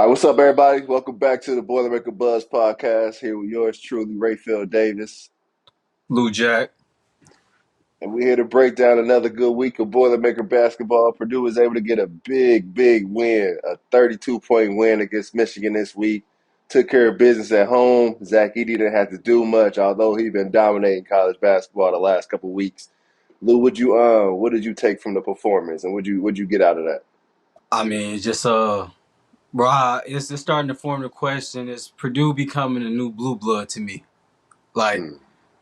What's up, everybody? Welcome back to the Boilermaker Buzz podcast. Here with yours truly, Rapheal Davis. Lou Jack. And we're here to break down another good week of Boilermaker basketball. Purdue was able to get a big win, a 32-point win against Michigan this week. Took care of business at home. Zach Edey didn't have to do much, although he's been dominating college basketball the last couple of weeks. Lou, what did you take from the performance, and what'd you get out of that? I mean, just it's just starting to form the question: is Purdue becoming a new blue blood to me? Like Hmm.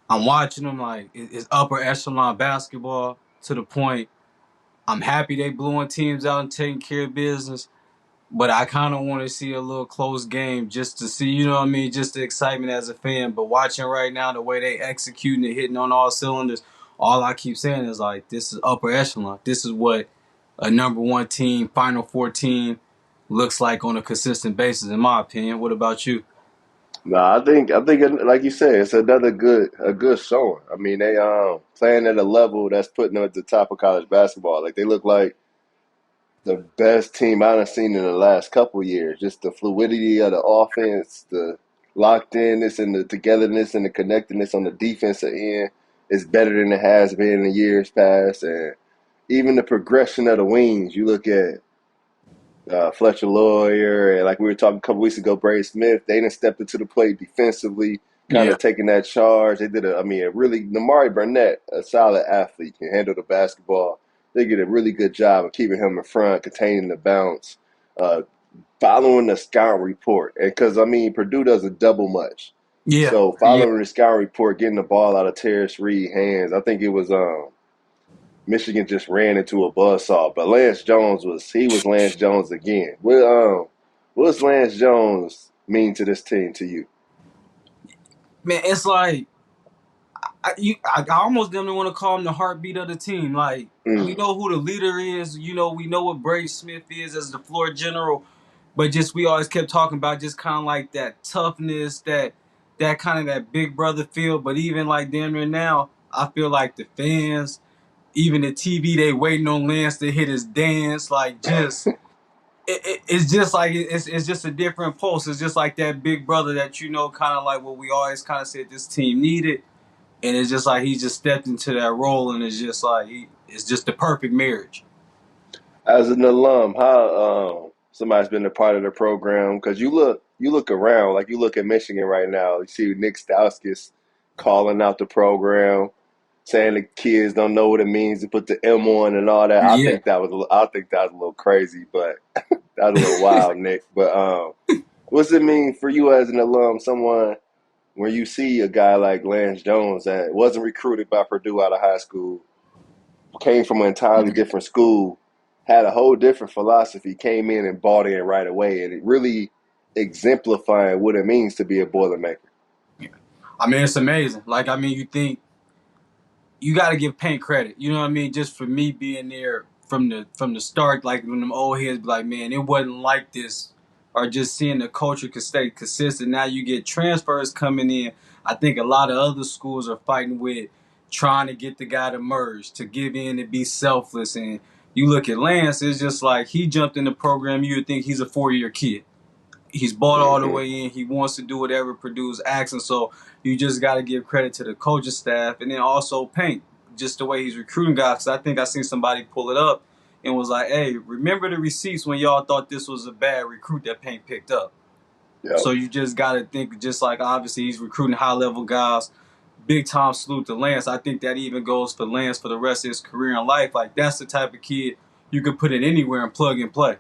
I'm watching them, like it's upper echelon basketball to the point. I'm happy they blowing teams out and taking care of business, but I kind of want to see a little close game just to see, you know what I mean, just the excitement as a fan. But watching right now the way they executing and hitting on all cylinders, all I keep saying is like this is upper echelon. This is what a number one team, Final Four team looks like on a consistent basis, in my opinion. What about you? No, I think like you said, it's another good showing. I mean, they playing at a level that's putting them at the top of college basketball. Like they look like the best team I've seen in the last couple years. Just the fluidity of the offense, the locked inness and the togetherness and the connectedness on the defensive end is better than it has been in years past. And even the progression of the wings, you look at Fletcher Lawyer, and like we were talking a couple weeks ago, Braden Smith, they done stepped into the plate defensively, kind Yeah. of taking that charge. They did a really, Namari Burnett, a solid athlete, can handle the basketball. They did a really good job of keeping him in front, containing the bounce, uh, following the scout report. And because, I mean, Purdue doesn't double much. Yeah. So Yeah. following the scout report, getting the ball out of Terrence Reed's hands, I think it was Michigan just ran into a buzzsaw, but Lance Jones was Lance Jones again. What's Lance Jones mean to this team to you? Man, it's like I almost didn't want to call him the heartbeat of the team. Like we Mm. know who the leader is. You know, we know what Braden Smith is as the floor general. But just we always kept talking about just kind of like that toughness, that kind of that big brother feel. But even like damn near now, I feel like the fans, even the TV, they waiting on Lance to hit his dance. Like just it's just like it's just a different pulse. It's just like that big brother that you know, kind of like what we always kind of said this team needed. And it's just like he just stepped into that role, and it's just like it's just the perfect marriage. As an alum, how somebody's been a part of the program? Because you look around, like you look at Michigan right now. You see Nick Stauskas calling out the program, saying the kids don't know what it means to put the M on and all that. Yeah. I think that was a little crazy, but that was a little wild, Nick. But what's it mean for you as an alum, someone when you see a guy like Lance Jones that wasn't recruited by Purdue out of high school, came from an entirely different school, had a whole different philosophy, came in and bought in right away, and it really exemplifying what it means to be a Boilermaker. I mean, it's amazing. Like, I mean, you think you got to give Paint credit. You know what I mean? Just for me being there from the start, like when them old heads be like, man, it wasn't like this, or just seeing the culture could stay consistent. Now you get transfers coming in. I think a lot of other schools are fighting with trying to get the guy to merge, to give in, to be selfless. And you look at Lance, it's just like he jumped in the program. You would think he's a 4-year kid. He's bought all the Mm-hmm. way in. He wants to do whatever Purdue's asking. So you just got to give credit to the coaching staff and then also Paint, just the way he's recruiting guys. Because I think I seen somebody pull it up and was like, "Hey, remember the receipts when y'all thought this was a bad recruit that Paint picked up." Yep. So you just got to think, just like obviously he's recruiting high level guys. Big time salute to Lance. I think that even goes for Lance for the rest of his career in life. Like that's the type of kid you could put it anywhere and plug and play.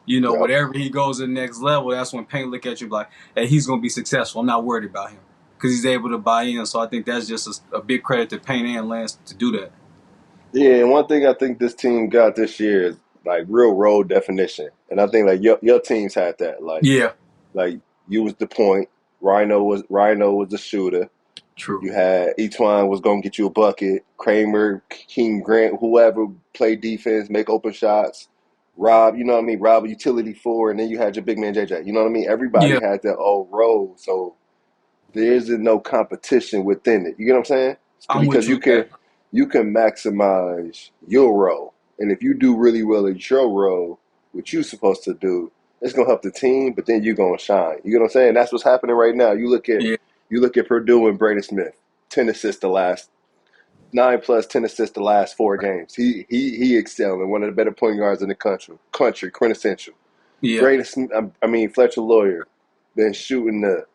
You know, Yep. whatever he goes to the next level, that's when Paint look at you like, hey, he's going to be successful. I'm not worried about him because he's able to buy in. So I think that's just a big credit to Paint and Lance to do that. Yeah, and one thing I think this team got this year is like real role definition, and I think like your teams had that. Yeah, Like you was the point, Rhino was the shooter. true. You had Etwan was gonna get you a bucket. Kramer, King Grant, whoever played defense, make open shots. Rob, you know what I mean? Rob, utility four, and then you had your big man JJ. You know what I mean? Everybody Yeah, had their own role, so there isn't no competition within it. You get what I'm saying? I'm with Because you you with that. can maximize your role, and if you do really well at your role, what you're supposed to do, It's gonna help the team, but then you're gonna shine. You know what I'm saying? That's what's happening right now. Yeah, You look at Purdue and Brady Smith, 10 assists the last 9 plus 10 assists the last 4 games. He excelling, one of the better point guards in the country, quintessential. yeah, Brady Smith, I mean Fletcher Lawyer, been shooting the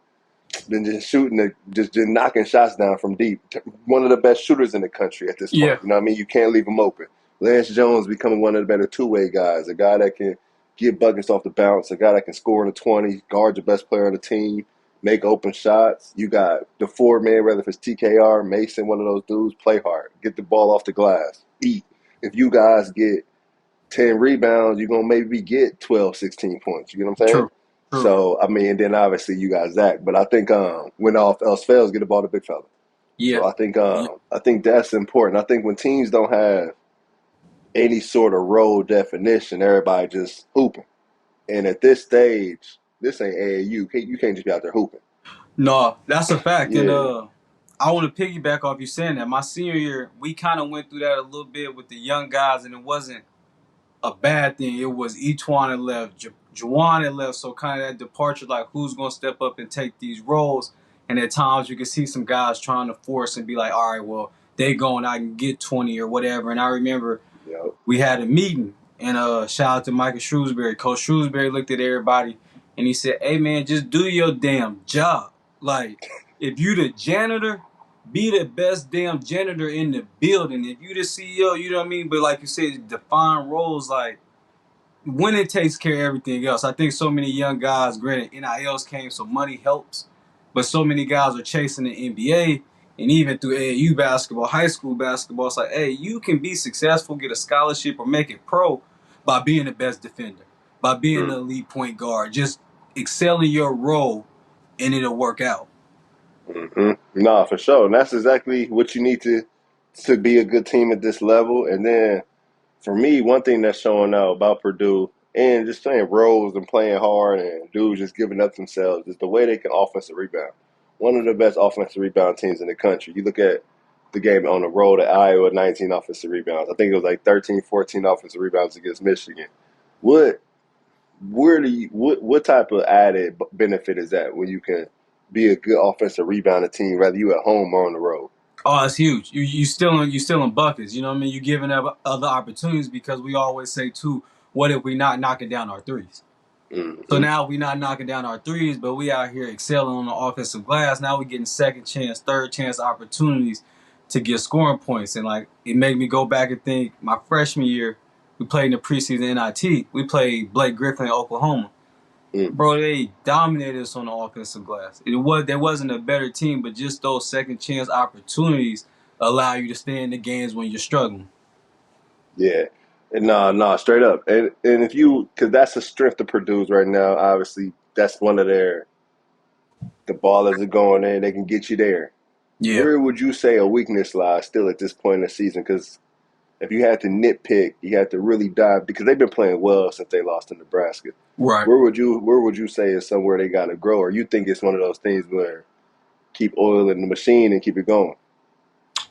just knocking shots down from deep. One of the best shooters in the country at this yeah. point. You know what I mean? You can't leave him open. Lance Jones becoming one of the better two-way guys, a guy that can get buckets off the bounce, a guy that can score in the 20, guard the best player on the team, make open shots. You got the four-man, whether if it's TKR, Mason, one of those dudes, play hard, get the ball off the glass, eat. If you guys get 10 rebounds, you're going to maybe get 12, 16 points. You get what I'm saying? True, true. So, I mean, and then obviously you got Zach. But I think when all else fails, get the ball to big fella. Yeah, So yeah. I think that's important. I think when teams don't have any sort of role definition, everybody just hooping. And at this stage, this ain't AAU. You can't just be out there hooping. No, that's a fact. And Yeah. I want to piggyback off you saying that. My senior year, we kind of went through that a little bit with the young guys, and it wasn't a bad thing. It was Etuan had left, Juwan had left, so kind of that departure, like who's going to step up and take these roles. And at times you can see some guys trying to force and be like, all right, well, they going, I can get 20 or whatever. And I remember Yep. we had a meeting, and shout out to Michael Shrewsbury. Coach Shrewsbury looked at everybody, and he said, hey, man, just do your damn job. Like, if you the janitor, be the best damn janitor in the building. If you the CEO, you know what I mean? But like you said, define roles, like, winning takes care of everything else. I think so many young guys, granted, NILs came, so money helps, but so many guys are chasing the NBA, and even through AAU basketball, high school basketball, it's like, hey, you can be successful, get a scholarship, or make it pro by being the best defender, by being the elite point guard, just excel in your role, and it'll work out. Nah, for sure. And that's exactly what you need to be a good team at this level. And then for me, one thing that's showing out about Purdue and just playing roles and playing hard and dudes just giving up themselves is the way they can offensive rebound. One of the best offensive rebound teams in the country. You look at the game on the road at Iowa, 19 offensive rebounds. I think it was like 13, 14 offensive rebounds against Michigan. What what type of added benefit is that when you can be a good offensive rebounding team, whether you at home or on the road? Oh, it's huge. You still in buckets. You know what I mean? You giving up other opportunities because we always say too, what if we not knocking down our threes? So Hmm. now we not knocking down our threes, but we out here excelling on the offensive glass. Now we getting second chance, third chance opportunities to get scoring points. And like it made me go back and think my freshman year, we played in the preseason NIT. We played Blake Griffin in Oklahoma. Mm. Bro, they dominated us on the offensive glass. There wasn't a better team, but just those second chance opportunities allow you to stay in the games when you're struggling. Yeah. And no, straight up. And if you, because that's the strength of Purdue's right now. Obviously, that's one of their the ballers are going in. They can get you there. Yeah, Where would you say a weakness lies still at this point in the season? Because if you had to nitpick, you had to really dive because they've been playing well since they lost to Nebraska. right. Where would you say is somewhere they got to grow, or you think it's one of those things where keep oil in the machine and keep it going?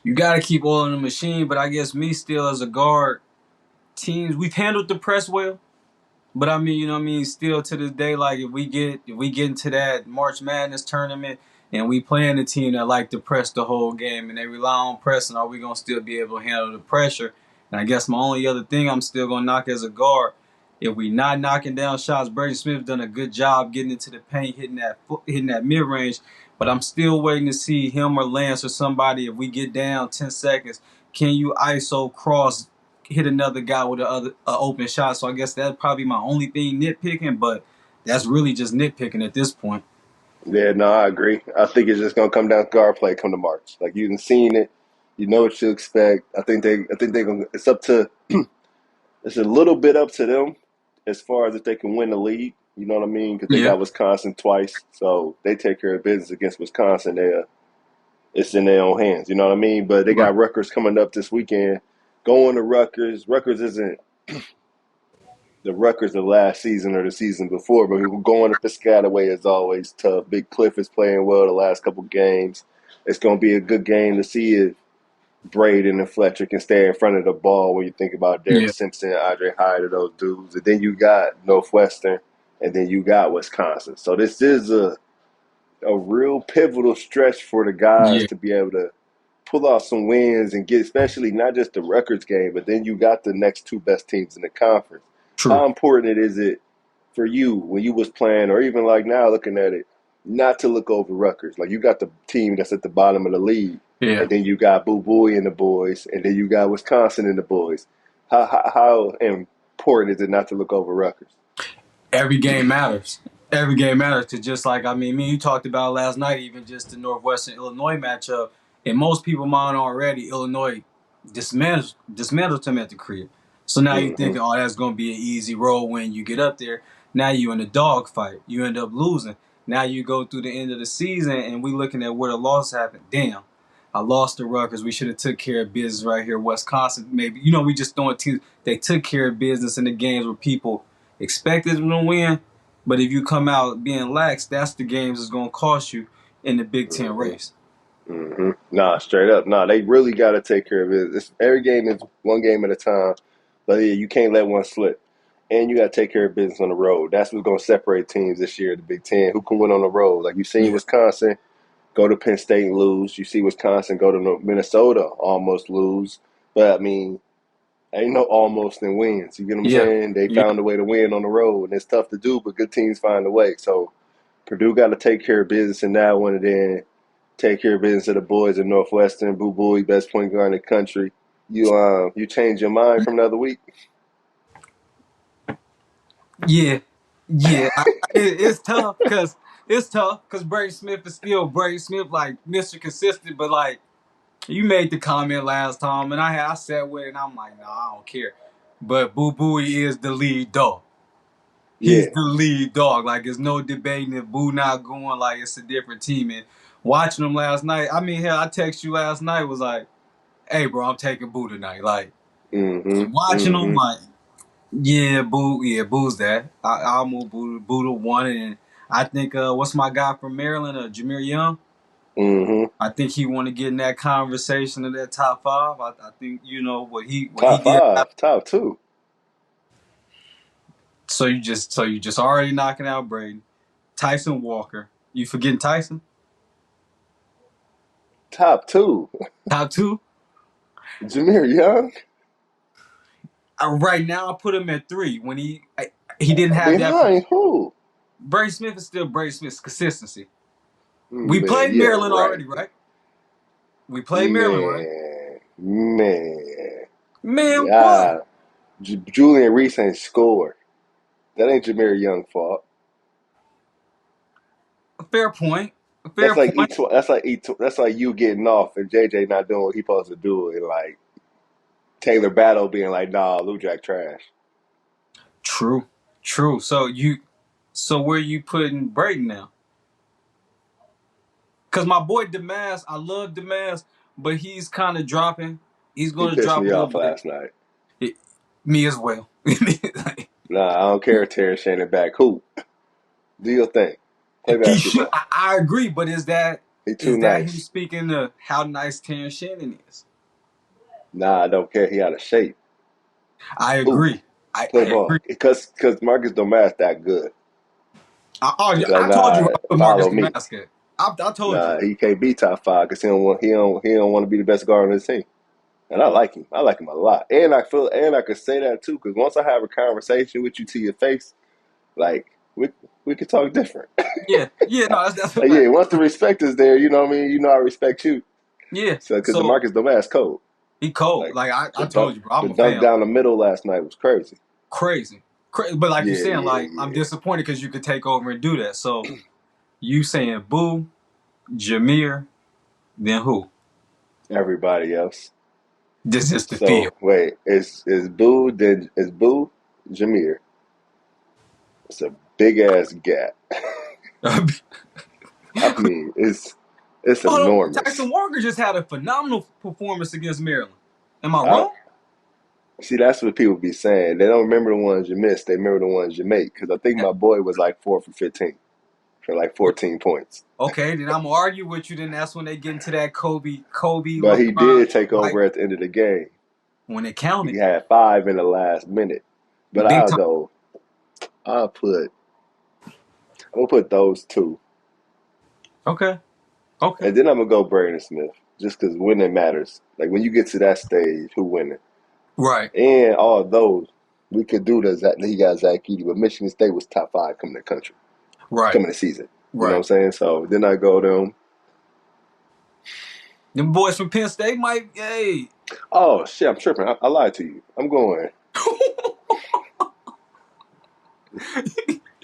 You got to keep oil in the machine, but I guess me still as a guard, teams we've handled the press well. But I mean, you know what I mean, still to this day, like if we get into that March Madness tournament and we playing a team that like to press the whole game and they rely on pressing, are we gonna still be able to handle the pressure? And I guess my only other thing I'm still gonna knock as a guard, if we not knocking down shots, Brady Smith done a good job getting into the paint, hitting that mid range. But I'm still waiting to see him or Lance or somebody. If we get down 10 seconds, can you ISO cross hit another guy with a open shot? So I guess that's probably my only thing nitpicking, but that's really just nitpicking at this point. Yeah, no, I agree. I think it's just gonna come down to guard play come to March. Like you've seen it, you know what you expect. I think they're gonna. It's up to. It's a little bit up to them as far as if they can win the league. You know what I mean? Because they Yeah, got Wisconsin twice, so they take care of business against Wisconsin. It's in their own hands. You know what I mean? But they right. got Rutgers coming up this weekend. Going to Rutgers. Rutgers isn't the Rutgers of last season or the season before, but going to Piscataway is always tough. Big Cliff is playing well the last couple games. It's going to be a good game to see if Braden and Fletcher can stay in front of the ball when you think about Derek Yeah, Simpson, Andre Hyde, or those dudes. And then you got Northwestern and then you got Wisconsin. So this is a real pivotal stretch for the guys Yeah, to be able to pull off some wins and get, especially not just the Rutgers game, but then you got the next two best teams in the conference. true. How important is it for you when you was playing, or even like now looking at it, not to look over Rutgers? Like you got the team that's at the bottom of the league, Yeah. and then you got Boo Booey and the boys, and then you got Wisconsin and the boys. How important is it not to look over Rutgers? Every game matters. Every game matters because just like I mean, me and you talked about last night, even just the Northwestern Illinois matchup. In most people's mind already, Illinois dismantled them at the crib. So now you're Mm-hmm. thinking, oh, that's going to be an easy roll when you get up there. Now you in a dogfight. You end up losing. Now you go through the end of the season, and we looking at where the loss happened. Damn, I lost to Rutgers. We should have took care of business right here. Wisconsin, maybe we just throwing teams. They took care of business in the games where people expected them to win. But if you come out being lax, that's the games that's going to cost you in the Big Ten Mm-hmm. race. Mm-hmm. Nah, straight up. Nah, they really got to take care of it. Every game is one game at a time, but yeah, you can't let one slip. And you got to take care of business on the road. That's what's going to separate teams this year, the Big Ten. Who can win on the road? Like you've seen Yeah, Wisconsin go to Penn State and lose. You see Wisconsin go to Minnesota almost lose. But I mean, ain't no almost and wins. You get what I'm yeah, saying? They yeah. found a way to win on the road, and it's tough to do, but good teams find a way. So Purdue got to take care of business in that one, and then take care of business of the boys at Northwestern. Boo Booey, best point guard in the country. You change your mind from the other week? Yeah, yeah. It's tough because Brady Smith is still Brady Smith, like Mr. Consistent. But like you made the comment last time, and I sat with it, and I'm like, nah, I don't care. But Boo Booey is the lead dog. He's Yeah. the lead dog. Like there's no debating if Boo not going. Like it's a different team. And watching him last night, I mean, hell, I texted you last night was like, hey, bro, I'm taking Boo tonight. Like Mm-hmm. watching him, Mm-hmm. like. Yeah, Boo's that. I'll move Boo to one, and I think what's my guy from Maryland, Jameer Young. Mm-hmm. I think he want to get in that conversation of that top five. I think what he Top did. five, top two. So you just already knocking out Braden, Tyson Walker. You forgetting Tyson? Top two. Top two. Jameer Young? Right now, I put him at three. When he didn't have that. Behind who? Brady Smith is still Brady Smith's consistency. We Man, played yeah, Maryland right. already, right? We played Maryland, right? Man. Man, what? Yeah. Julian Reese ain't scored. That ain't Jameer Young fault. A fair point. A That's fair like point. that's like you getting off and JJ not doing what he supposed to do, and like Taylor Battle being like, nah, Lou Jack trash. True. True. So where you putting Brayton now? Cause my boy Damas, I love Damas, but he's kind of dropping. He's He gonna pissed drop a me little off bit. last night. It- Me as well. Nah, I don't care if Terrence Shannon back. Who? Do your thing. Play He should. basketball. I agree, but is that He too is that him nice. speaking to how nice Terrence Shannon is? Nah, I don't care. He out of shape. I Who? agree. I Play agree. ball. Because Marcus Domas that good. I, It's like, I told you nah, I put Marcus follow me. Damascus. I told you. Nah, he can't be top five because he don't want to be the best guard on his team. And I like him. I like him a lot. And I could say that too, because once I have a conversation with you to your face, like we could talk different. Yeah. Yeah. No, that's a Like, yeah, fact. once the respect is there, you know what I mean. You know I respect you. Yeah. So because the So Marcus Domas code, he cold. like Like the I dunk, told you, bro. I'm the a dunk fan. down the middle last night was crazy. Crazy. But like you Yeah, saying, yeah, like I'm yeah. disappointed because you could take over and do that. So you saying Boo, Jameer, then who? Everybody else. This is the field. So wait, is Boo Jameer? It's a big ass gap. Hold I mean, it's on, Tyson enormous. Walker just had a phenomenal performance against Maryland. Am I I wrong? see. That's what people be saying. They don't remember the ones you missed. They remember the ones you make. Because I think Yeah. my boy was like 4 for 15 for like 14 points. Okay, then I'm gonna argue with you. Then that's when they get into that Kobe, But he LeBron, did take right? over at the end of the game. When it He counted, had 5 in the last minute. But big I'll time. go. I'll put. I'm gonna put those two, Okay. Okay. and then I'm gonna go Braden Smith, just because winning matters. Like when you get to that stage, who winning? Right. And all those we could do the Zach. He got Zach Edey, but Michigan State was top 5 coming to the country, Right. coming to season. You know what Right. I'm saying? So then I go to them. Them boys from Penn State might. Hey. Oh shit, I'm tripping. I lied to you. I'm going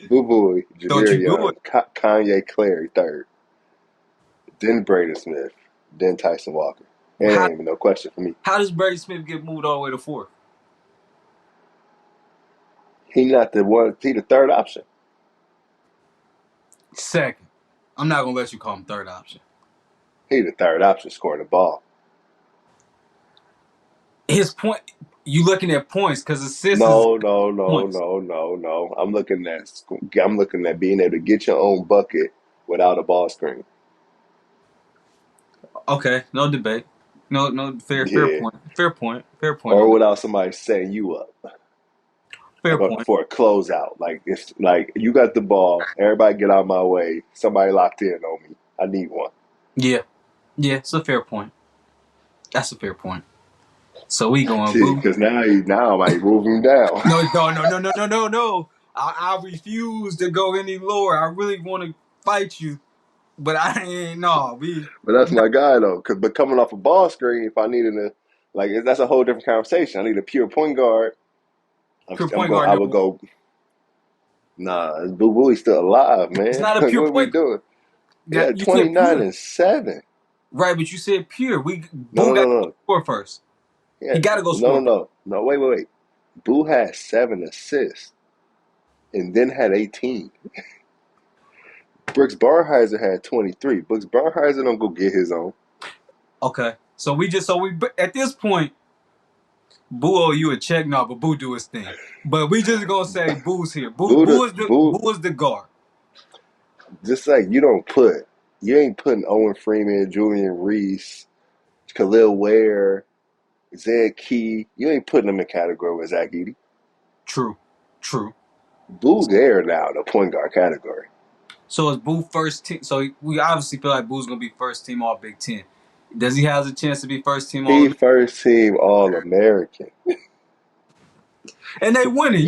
Boo Boo, Don't Jameer you do it. Young, Kanye Clary third, then Braden Smith, then Tyson Walker. And How ain't even no question for me. how does Brady Smith get moved all the way to 4th? He not the one. He the third option. Second. I'm not gonna let you call him third option. He the third option scoring the ball. His point. You looking at points because assists is No, no, no, points. no, no, no. I'm looking at being able to get your own bucket without a ball screen. Okay. No debate. No. No. Fair Yeah, point. Fair point. Fair point or on that. without somebody setting you up, Fair like point. for a closeout. Like it's like you got the ball. Everybody get out of my way. Somebody locked in on me. I need one. Yeah. Yeah. It's a fair point. That's a fair point. So we going See, boo. because now I might move him down. No, no, no, no, no, no, no, no. I refuse to go any lower. I really want to fight you, but I ain't. No, But that's we not my guy though. But coming off a ball screen, if I needed a like, that's a whole different conversation. I need a pure point guard. pure I'm point going. guard. I would go. Nah, Boo Booey's still alive, It's man. not a Like, pure what are we point. doing? Yeah, You said 29 pure, and 7. right? But you said pure. We No, Boo no, got no, to go no. score first. Yeah, He got to go no, no, score first. no, no. Wait. Boo had 7 assists and then had 18. Brooks Barnheiser had 23. Brooks Barnheiser don't go get his own. Okay, so we at this point, Boo owe you a check now, but Boo do his thing. But we just gonna say Boo's here. Boo is the guard. Just like you ain't putting Owen Freeman, Julian Reese, Khalil Ware, Zed Key. You ain't putting them in category with Zach Edey. True, true. Boo there now, the point guard category. So is Boo first team? So we obviously feel like Boo's gonna be first team All Big Ten. Does he have a chance to be first team All He American? first team All American. And they winning.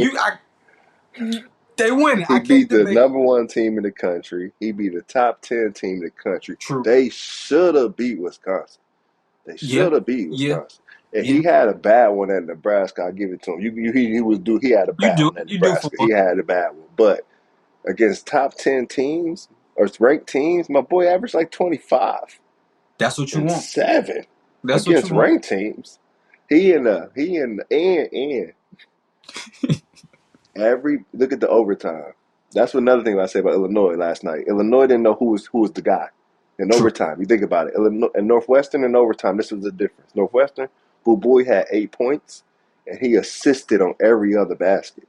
They winning. He I can't beat the debate. number 1 team in the country. He beat the top 10 team in the country. True. They should have beat Wisconsin. They Yeah. should have beat Yeah. Wisconsin. And Yeah. he had a bad one at Nebraska. I'll give it to him. He had a You bad do. one at You do for Nebraska. He one. had a bad one. But against top 10 teams or ranked teams, my boy averaged like 25 That's what you and want. 7 That's what you against want. ranked teams. And every look at the overtime. That's another thing I say about Illinois last night. Illinois didn't know who was the guy in True. overtime. You think about it. Illinois and Northwestern in overtime. This was the difference. Northwestern, Boo Boy had 8 points, and he assisted on every other basket.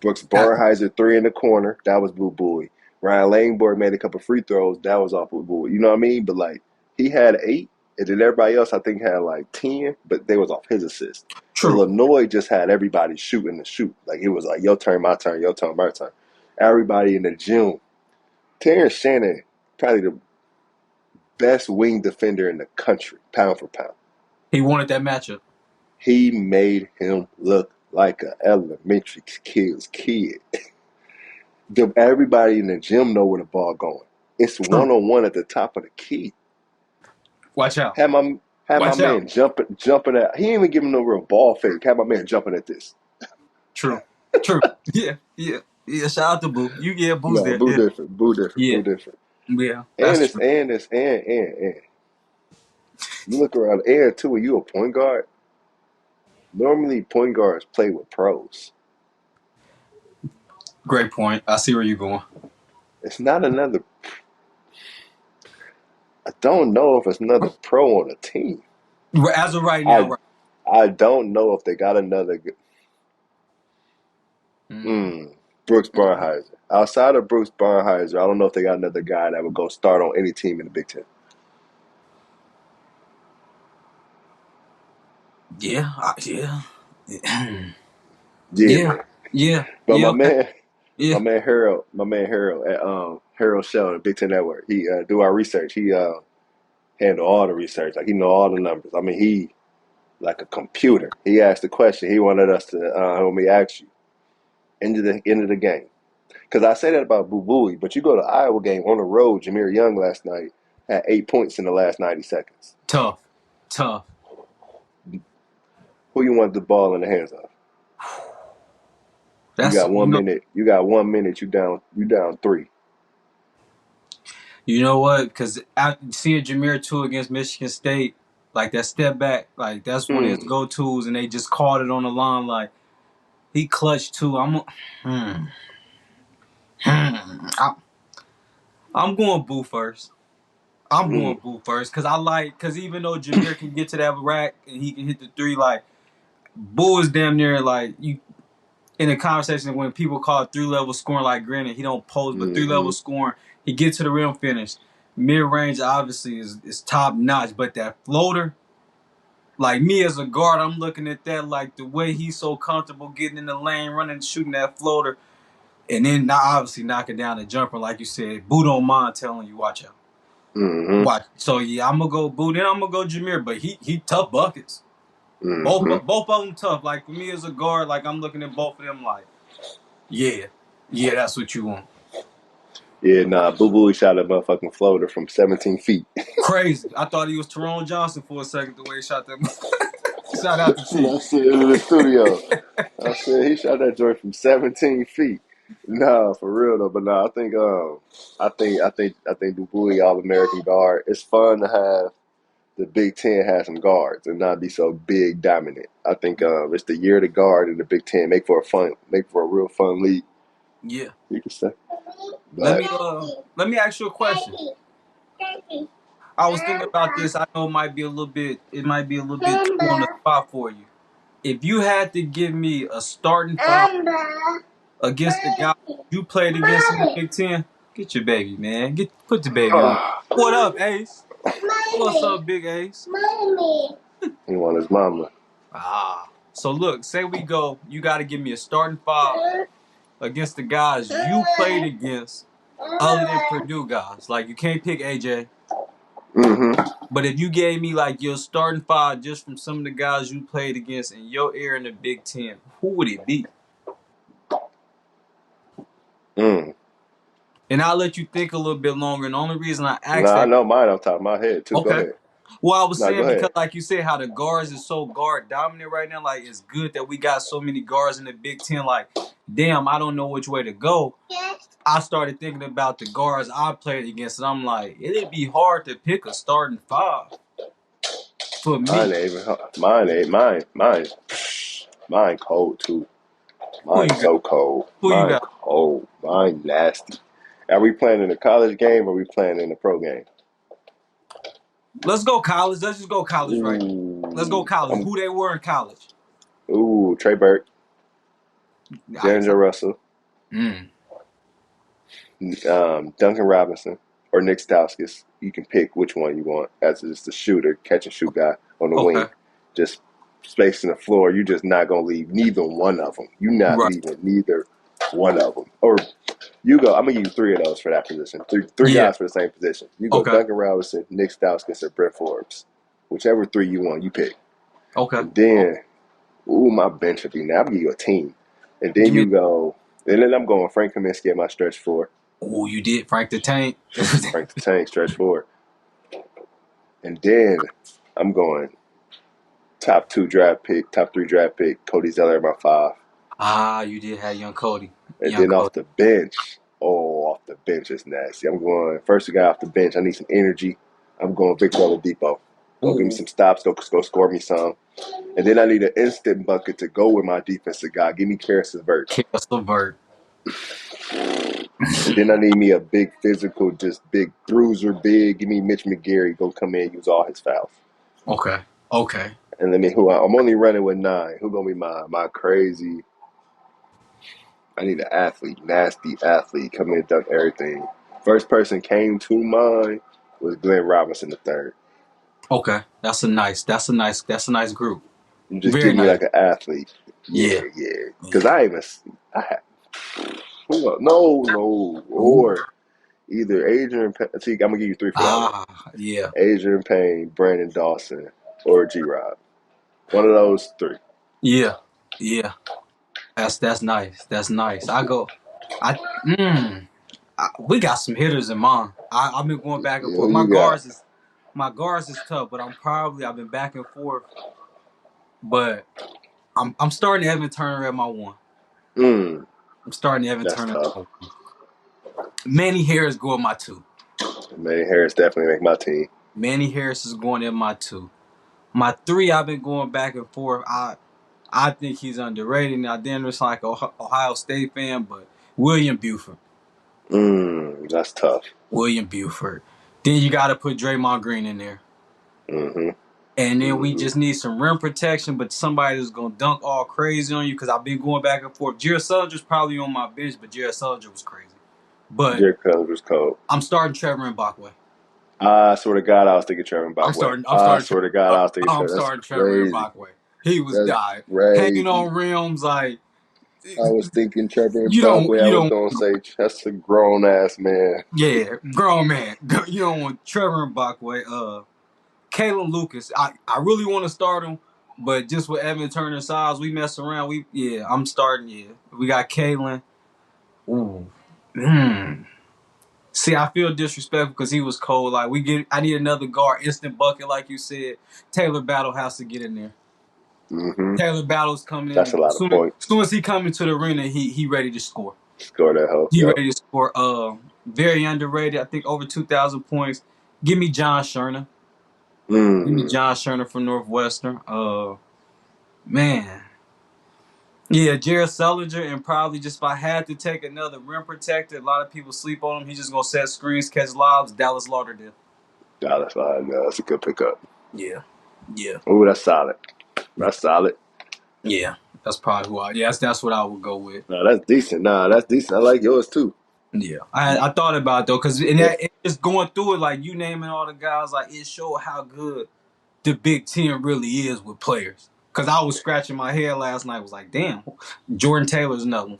Brooks That, Barnheiser 3 in the corner. That was Boo Boy. Ryan Langborg made a couple free throws. That was off Boo Boy. You know what I mean? But like he had 8, and then everybody else I think had like 10, but they was off his assist. true. Illinois just had everybody shooting the shoot. Like it was like your turn, my turn, your turn, my turn. Everybody in the gym. Terrence Shannon, probably the best wing defender in the country, pound for pound. He wanted that matchup. He made him look like an elementary kid. Everybody in the gym know where the ball going. It's True. 1-on-1 at the top of the key. Watch out. Had my had my Watch out. man jumping at. He ain't even giving no real ball fake. Had my man jumping at this. True. True. Yeah. Yeah. Yeah. Shout out to Boo. Boo's No, there. boo Yeah. different, boo different, Yeah. boo different. Yeah. And That's it's true. and you look around and too. When you a point guard, normally point guards play with pros. Great point. I see where you're going. It's not another. I don't know if it's another pro on the team. As of right now, I right. I don't know if they got another. Mm. Mm, Brooks Barnheiser. Outside of Brooks Barnheiser, I don't know if they got another guy that would go start on any team in the Big Ten. Yeah. Yeah. Yeah, Yeah. man. Yeah. But Yeah. my Okay. man, Yeah. My man Harold at Harold Shell, Big Ten Network. He do our research. He handle all the research. Like he know all the numbers. I mean, he like a computer. He asked the question. He wanted us to let me ask you end of the game. Because I say that about Boo Booey, but you go to Iowa game on the road. Jameer Young last night had 8 points in the last 90 seconds. Tough. Tough. Who you want the ball in the hands of? You That's got 1 minute. You got 1 minute. You down. You down three. you know what? Because seeing Jameer too against Michigan State, like that step back, like that's one of his Hmm. go tos, and they just called it on the line. Like he clutched too. Hmm, I, I'm going Boo first. I'm Hmm. going Boo first because even though Jameer can get to that rack and he can hit the three, like Boo is damn near like you in a conversation when people call it 3-level scoring. Like granted, he don't pose, but Hmm. 3-level scoring, he gets to the rim finish. Mid range obviously is top notch, but that floater, like me as a guard, I'm looking at that like the way he's so comfortable getting in the lane, running, shooting that floater, and then not obviously knocking down the jumper, like you said. Boo don't mind telling you watch out. Hmm. Watch. So yeah, I'm gonna go Boo. Then I'm gonna go Jameer, but he tough buckets. Hmm. Both of them tough. Like for me as a guard, like I'm looking at both of them like, yeah, yeah, that's what you want. Yeah, nah. Boo Boo shot a motherfucking floater from 17 feet. Crazy. I thought he was Tyrone Johnson for a second the way he shot that. Shout out to T. I said in the studio. I said he shot that joint from 17 feet. No, for real though. But no, I think the Bowie All American guard. It's fun to have the Big Ten have some guards and not be so big dominant. I think it's the year to guard in the Big Ten. Make for a real fun league. Yeah. You can say, Let but me let me ask you a question. I was thinking about this. I know it might be a little bit too on the spot for you. If you had to give me a starting five against the guy you played against in the Big Ten, get your baby, man. Put the baby on. What up, Ace? What's up, Big Ace? he want his mama. Ah. So look, say we go, you gotta give me a starting five against the guys you played against other than Purdue guys. Like you can't pick AJ. Mm-hmm. But if you gave me like your starting five just from some of the guys you played against in your era in the Big Ten, who would it be? Mm. And I'll let you think a little bit longer. And the only reason I asked Nah, I that, know mine off the top of my head too. Go okay. ahead. Well, I was Nah, go saying because, ahead. like you said, how the guards is so guard dominant right now. Like it's good that we got so many guards in the Big Ten. Like, damn, I don't know which way to go. I started thinking about the guards I played against, and I'm like, it'd be hard to pick a starting five for Mine me. ain't even. Mine ain't mine. Mine cold too. Who Mine you got? so cold. Who you Mine got? cold. Mine nasty. Are we playing in a college game or are we playing in a pro game? Let's go college. Let's just go college right now. Let's go Ooh, college. Who they were in college? Trey Burke, Nice. D'Angelo Russell, Mm. Duncan Robinson, or Nick Stauskas. You can pick which one you want as just a shooter, catch and shoot guy on the Okay. wing. Just spacing the floor. You're just not gonna leave neither one of them. You're not Right. leaving neither one of them. Or you go. I'm gonna give you three of those for that position. Three Yeah. guys for the same position. You go Okay. Duncan Robinson, Nick Stauskas, or Brett Forbes. Whichever three you want, you pick. Okay. And then, my bench would be now. I'm gonna give you a team. And then Give me. you go. And then I'm going Frank Kaminsky at my stretch four. Oh, you did Frank the Tank. Frank the Tank stretch four. And then I'm going top three draft pick, Cody Zeller at my five. You did have young Cody. And Young then Cody. off the bench is nasty. I'm going first guy off the bench. I need some energy. I'm going Victor Oladipo. Go give me Ooh. some stops. Go score me some. And then I need an instant bucket to go with my defensive guy. Give me Karis LeVert. Chaos Levert. And then I need me a big physical, just big bruiser, big. Give me Mitch McGary. Go come in, use all his fouls. Okay. Okay. And let me I'm only running with 9. Who gonna be my crazy? I need an athlete, nasty athlete, come in and dunk everything. First person came to mind was Glenn Robinson the third. Okay. That's a nice group. You just Very give me nice. like an athlete. Yeah, Yeah. yeah. Because Yeah. I have Who else? No. Ooh. Or either Adrian. See, I'm gonna give you three for that one. Yeah, Adrian Payne, Brandon Dawson, or G. Rob. One of those three. yeah, yeah. That's nice. That's nice. I we got some hitters in mind. I've been going back and Yeah, forth. you got. My guards is tough, but I've been back and forth. But I'm starting Evan Turner at my one. Mm, I'm starting Evan that's Turner at tough. my one. Manny Harris going my two. Manny Harris definitely make my team. Manny Harris is going in my two. My three, I've been going back and forth. I think he's underrated. Now, Denver's like a Ohio State fan, but William Buford. That's tough. William Buford. Then you got to put Draymond Green in there. Mm-hmm. And then we Mm-hmm. just need some rim protection, but somebody that's going to dunk all crazy on you because I've been going back and forth. Jared Sulliger's probably on my bench, but Jared Sulliger was crazy. But Jerry Cousins was cold. I'm starting Trevor Mbakwe. I swear to God, I was thinking Trevor Mbakwe. I'm I starting swear to God, I was thinking I'm Trevor. That's starting Trevor crazy. Mbakwe. He was That's dying. Hanging crazy. on rims like I was thinking Trevor Mbakwe. I you was don't gonna say that's a grown ass man. yeah, grown man. You don't want Trevor Mbakwe. Kalen Lucas. I really want to start him, but just with Evan Turner's size, we mess around. I'm starting. Yeah, we got Kalen. Ooh. See, I feel disrespectful because he was cold. Like I need another guard, instant bucket, like you said. Taylor Battle has to get in there. Mm-hmm. Taylor Battle's coming in. That's a lot of points. Soon as he come into the arena, he ready to score. Score that hoe. He Yep. ready to score. Very underrated. I think over 2,000 points. Give me John Sherner. Give me Mm-hmm. John Sherner from Northwestern. Man. Yeah, Jared Sullinger, and probably just if I had to take another rim protector, a lot of people sleep on him. He's just gonna set screens, catch lobs. Dallas Lauderdale. Dallas line. Yeah, that's a good pickup. Yeah, yeah, Ooh, that's solid. That's solid. yeah. That's probably who I. Yeah, that's what I would go with. Nah, that's decent. That's decent. I like yours too. Yeah, I thought about it though, because If just going through it, like you naming all the guys, like it showed how good the Big Ten really is with players. Because I was scratching my head last night, was like, damn, Jordan Taylor's another one.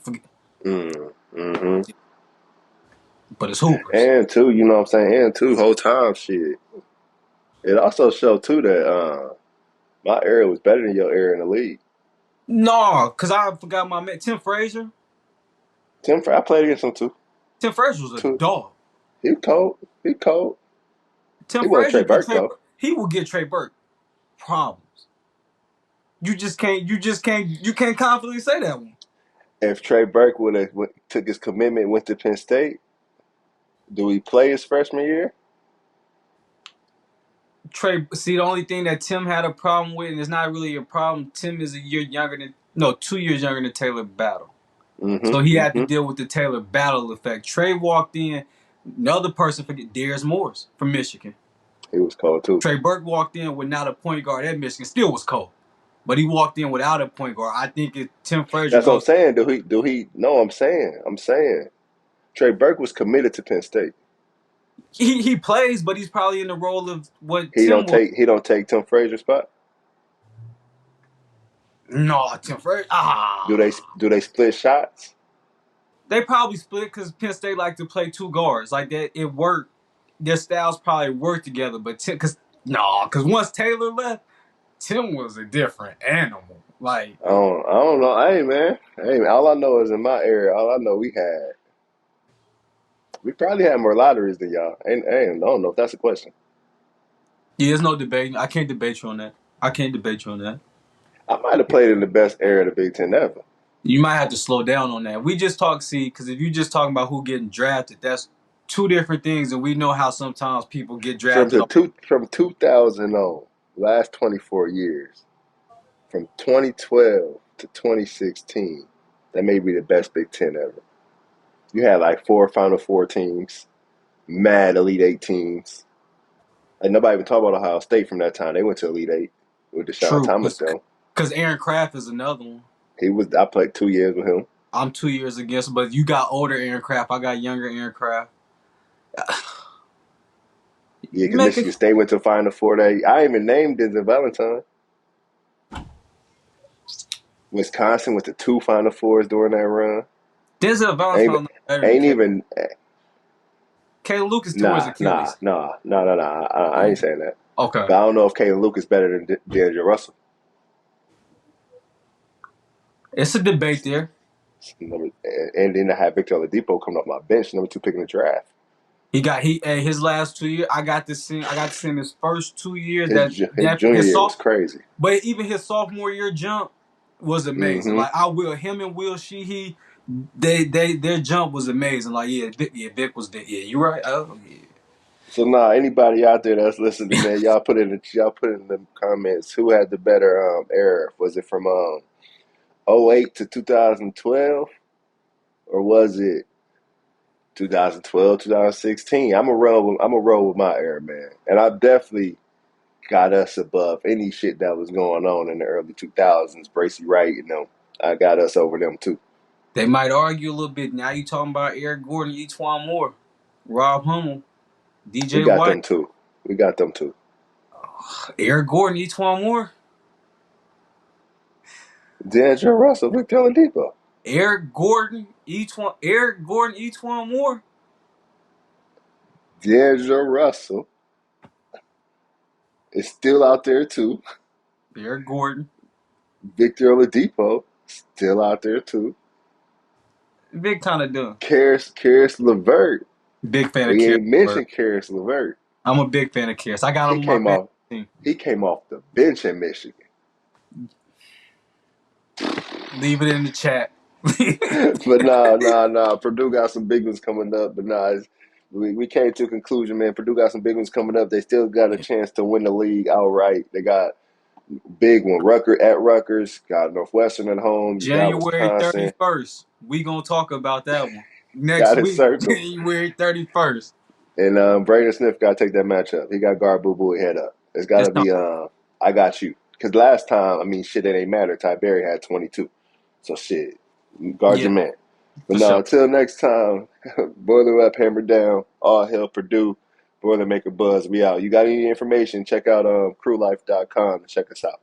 mm-hmm. But it's hoopers. And two, you know what I'm saying? And two, whole time shit. It also showed too that my area was better than your area in the league. No, because I forgot my man, Tim Frazier. I played against him too. Tim Frazier was a Two. dog. He cold. He cold. Tim He wasn't Frazier Trey Burke though. he will get Trey Burke problems. You can't confidently say that one. If Trey Burke would have took his commitment and went to Penn State, do he play his freshman year? See, the only thing that Tim had a problem with, and it's not really a problem, Tim is 2 years younger than Taylor Battle. So he had to deal with the Taylor Battle effect. Trey walked in, another person, Darius Morris from Michigan. He was cold too. Trey Burke walked in without a point guard at Michigan, still was cold. But he walked in without a point guard. I think if Tim Frazier That's what I'm goes, saying. Do he? No, I'm saying. Trey Burke was committed to Penn State. he plays, but he's probably in the role of what He Tim don't was. take Tim Frazier's spot. No, Tim Frazier. Do they split shots? They probably split because Penn State like to play two guards. Like that, it worked. Their styles probably work together, but because once Taylor left, Tim was a different animal. Like I don't know. Hey man. All I know is in my area. All I know we probably had more lotteries than y'all. I don't know if that's a question. yeah, there's no debate. I can't debate you on that. I can't debate you on that. I might have played in the best area of the Big Ten ever. You might have to slow down on that. We just talk, because if you just talking about who getting drafted, that's two different things, and we know how sometimes people get drafted. From 2000 on, last 24 years, from 2012 to 2016, that may be the best Big Ten ever. You had like 4 Final Four teams, mad Elite Eight teams. Like nobody even talk about Ohio State from that time. They went to Elite Eight with Deshaun True, Thomas though. because Aaron Kraft is another one. I played 2 years with him. I'm 2 years against, but you got older Aaron Kraft. I got younger Aaron Kraft. Yeah, because Michigan State went to Final Four. I even named Denzel Valentine. Wisconsin went to 2 Final Fours during that run. Denzel Ain't Valentine look better than ain't Caleb. even Caleb Lucas tore his nah nah Achilles. nah nah nah nah. I Oh, ain't saying that. okay. But I don't know if Kalen Luke is better than D'Angelo Russell. It's a debate there. And then I have Victor Oladipo coming off my bench, number 2 pick in the draft. His last 2 years. I got to see him his first 2 years. His That junior his year was soft, crazy. but even his sophomore year jump was amazing. Hmm Like I will him and Will Sheehey, their jump was amazing. Like Vic was Vic. Yeah, you right. Oh yeah. So nah, anybody out there that's listening, man, y'all put in the comments who had the better era. Was it from '08 to 2012, or was it 2012 2016? I'm a roll with my era, man, and I definitely got us above any shit that was going on in the early 2000s. Bracy Wright, I got us over them too. They might argue a little bit. Now you talking about Eric Gordon, Etwan Moore, Rob Hummel, We DJ got White. them too. We got them too. Eric Gordon, Etwan Moore. D'Angelo Russell, Victor Oladipo. Eric Gordon, Etwan Moore. D'Angelo Russell is still out there too. Eric Gordon. Victor Oladipo still out there too. Big kind of done. Karis LeVert. Big fan of We Karis ain't LeVert. mentioned Karis LeVert. I'm a big fan of Karis. I got He him on my came fantasy off. team. He came off the bench in Michigan. Leave it in the chat. But nah. Purdue got some big ones coming up. But we came to a conclusion, man. Purdue got some big ones coming up. They still got a chance to win the league outright. They got big one. Rutgers. Got Northwestern at home. You got January Wisconsin. 31st. We gonna talk about that one next Got it week. circled. January 31st. And Braden Smith got to take that matchup. He got guard Boo Boo head up. It's got It's to time. be I got you. Because last time, I mean, shit, it ain't matter. Ty Berry had 22. So shit, guard Yeah, your man. But for no, sure. until next time, boiler up, hammer down, all hell Purdue, boiler make a buzz. We out. You got any information? Check out crewlife.com and check us out.